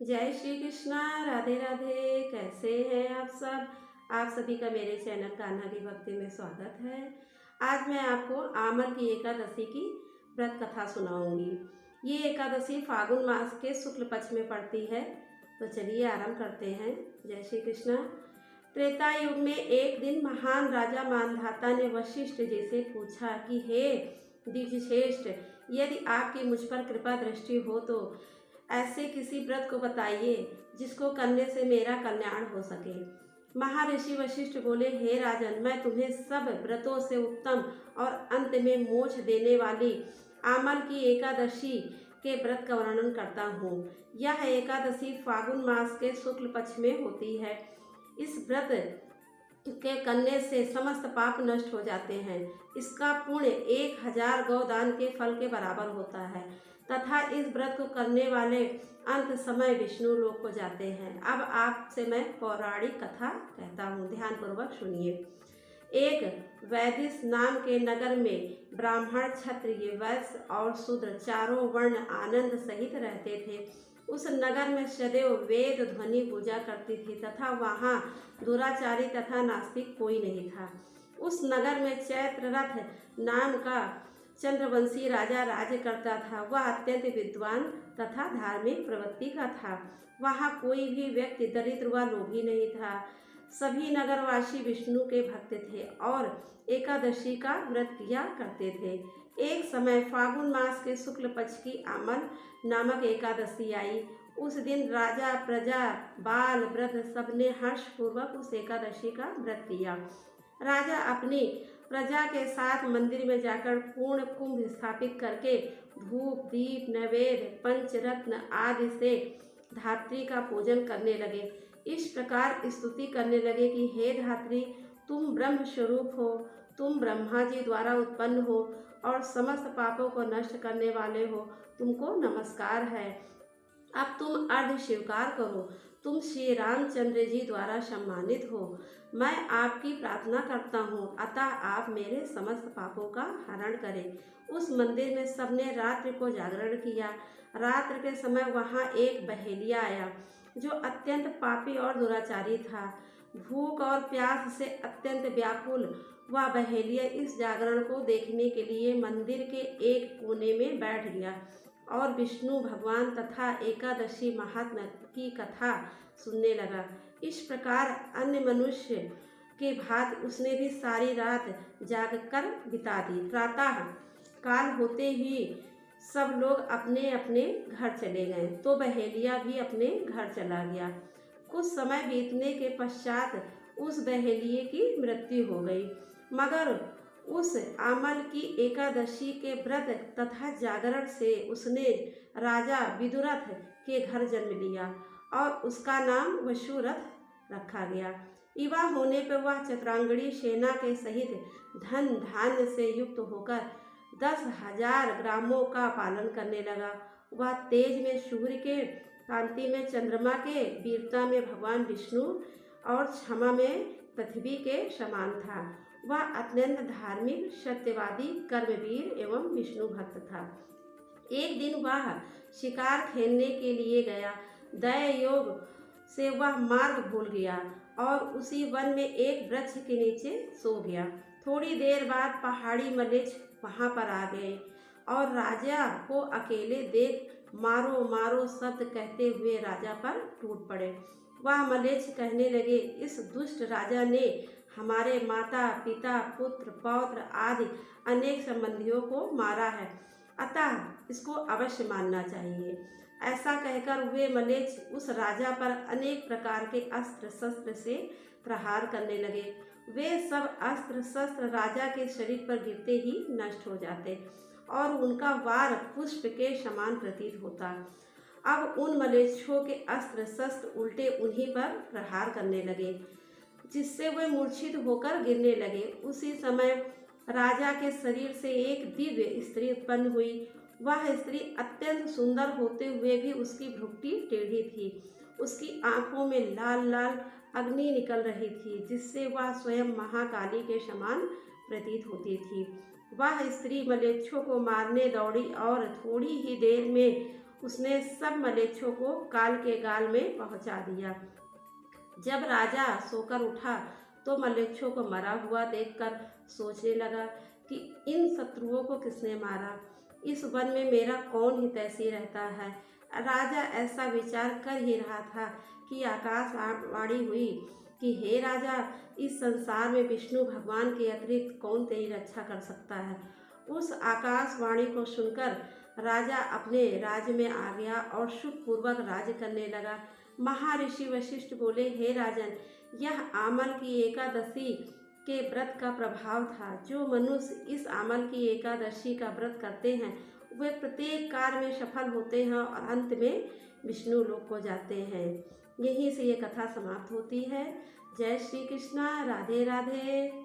जय श्री कृष्णा। राधे राधे। कैसे हैं आप सब? आप सभी का मेरे चैनल कान्हा की भक्ति में स्वागत है। आज मैं आपको आमल की एकादशी की व्रत कथा सुनाऊंगी। ये एकादशी फागुन मास के शुक्ल पक्ष में पड़ती है। तो चलिए आरंभ करते हैं। जय श्री कृष्णा। त्रेता युग में एक दिन महान राजा मानधाता ने वशिष्ठ जी से पूछा कि हे द्विजश्रेष्ठ, यदि आपकी मुझ पर कृपा दृष्टि हो तो ऐसे किसी व्रत को बताइए जिसको करने से मेरा कल्याण हो सके। महर्षि वशिष्ठ बोले, हे राजन, मैं तुम्हें सब व्रतों से उत्तम और अंत में मोक्ष देने वाली आमल की एकादशी के व्रत का वर्णन करता हूँ। यह एकादशी फागुन मास के शुक्ल पक्ष में होती है। इस व्रत के करने से समस्त पाप नष्ट हो जाते हैं। इसका पुण्य 1000 गौदान के फल के बराबर होता है तथा इस व्रत को करने वाले अंत समय विष्णु लोक को जाते हैं। अब आपसे मैं पौराणिक कथा कहता हूँ, ध्यान पूर्वक सुनिए। एक वैदिश नाम के नगर में ब्राह्मण, क्षत्रिय, वैश्य और शूद्र चारों वर्ण आनंद सहित रहते थे। उस नगर में सदैव वेद ध्वनि पूजा करती थी तथा वहाँ दुराचारी तथा नास्तिक कोई नहीं था। उस नगर में चैत्ररथ नाम का चंद्रवंशी राजा राज्य करता था। वह अत्यंत विद्वान तथा धार्मिक प्रवृत्ति का था। वहाँ कोई भी व्यक्ति दरिद्र व लोभी नहीं था। सभी नगरवासी विष्णु के भक्त थे और एकादशी का व्रत किया करते थे। एक समय फागुन मास के शुक्ल पक्ष की आमल नामक एकादशी आई। उस दिन राजा, प्रजा, बाल, वृद्ध सबने हर्षपूर्वक उस एकादशी का व्रत किया। राजा अपनी प्रजा के साथ मंदिर में जाकर पूर्ण कुंभ स्थापित करके धूप, दीप, नैवेद्य, पंचरत्न आदि से धात्री का पूजन करने लगे। इस प्रकार स्तुति करने लगे कि हे धात्री, तुम ब्रह्म स्वरूप हो, तुम ब्रह्मा जी द्वारा उत्पन्न हो और समस्त पापों को नष्ट करने वाले हो। तुमको नमस्कार है। अब तुम अर्ध स्वीकार करो। तुम श्री रामचंद्र जी द्वारा सम्मानित हो। मैं आपकी प्रार्थना करता हूँ, अतः आप मेरे समस्त पापों का हरण करें। उस मंदिर में सबने रात्रि को जागरण किया। रात्र के समय वहाँ एक बहेलिया आया जो अत्यंत पापी और दुराचारी था। भूख और प्यास से अत्यंत व्याकुल वह बहेलिया इस जागरण को देखने के लिए मंदिर के एक कोने में बैठ गया और विष्णु भगवान तथा एकादशी महात्म्य की कथा सुनने लगा। इस प्रकार अन्य मनुष्य के भांति उसने भी सारी रात जागकर बिता दी। प्रातः काल होते ही सब लोग अपने अपने घर चले गए तो बहेलिया भी अपने घर चला गया। कुछ समय बीतने के पश्चात उस बहेलिये की मृत्यु हो गई, मगर उस आमल की एकादशी के व्रत तथा जागरण से उसने राजा विदुरथ के घर जन्म लिया और उसका नाम वसुरथ रखा गया। युवा होने पर वह चतुरांगणी सेना के सहित धन धान्य से युक्त होकर 10,000 ग्रामों का पालन करने लगा। वह तेज में सूर्य के, कांति में चंद्रमा के, वीरता में भगवान विष्णु और क्षमा में पृथ्वी के समान था। वह अत्यंत धार्मिक, सत्यवादी, कर्मवीर एवं विष्णु भक्त था। एक दिन वह शिकार खेलने के लिए गया। दैव योग से वह मार्ग भूल गया और उसी वन में एक वृक्ष के नीचे सो गया। थोड़ी देर बाद पहाड़ी मलेच्छ वहां पर आ गए और राजा को अकेले देख मारो मारो शब्द कहते हुए राजा पर टूट पड़े। वह मलेच्छ कहने लगे, इस दुष्ट राजा ने हमारे माता, पिता, पुत्र, पौत्र आदि अनेक संबंधियों को मारा है, अतः इसको अवश्य मारना चाहिए। ऐसा कहकर वे मलेच्छ उस राजा पर अनेक प्रकार के अस्त्र शस्त्र से प्रहार करने लगे। वे सब अस्त्र शस्त्र राजा के शरीर पर गिरते ही नष्ट हो जाते और उनका वार पुष्प के समान प्रतीत होता। अब उन मलेच्छों के अस्त्र शस्त्र उल्टे उन्हीं पर प्रहार करने लगे, जिससे वे मूर्छित होकर गिरने लगे। उसी समय राजा के शरीर से एक दिव्य स्त्री उत्पन्न हुई। वह स्त्री अत्यंत सुंदर होते हुए भी उसकी भ्रुकुटी टेढ़ी थी। उसकी आंखों में लाल लाल अग्नि निकल रही थी, जिससे वह स्वयं महाकाली के समान प्रतीत होती थी। वह स्त्री मलेच्छों को मारने दौड़ी और थोड़ी ही देर में उसने सब मलेच्छों को काल के गाल में पहुंचा दिया। जब राजा सोकर उठा तो मलेच्छों को मरा हुआ देखकर सोचने लगा कि इन शत्रुओं को किसने मारा, इस वन में मेरा कौन हितैषी रहता है। राजा ऐसा विचार कर ही रहा था कि आकाशवाणी हुई कि हे राजा, इस संसार में विष्णु भगवान के अतिरिक्त कौन तेरी रक्षा कर सकता है। उस आकाशवाणी को सुनकर राजा अपने राज्य में आ गया और सुखपूर्वक राज्य करने लगा। महर्षि वशिष्ठ बोले, हे राजन, यह आमल की एकादशी के व्रत का प्रभाव था। जो मनुष्य इस आमल की एकादशी का व्रत करते हैं वे प्रत्येक कार्य में सफल होते हैं और अंत में विष्णु लोक को जाते हैं। यहीं से ये कथा समाप्त होती है। जय श्री कृष्णा, राधे राधे।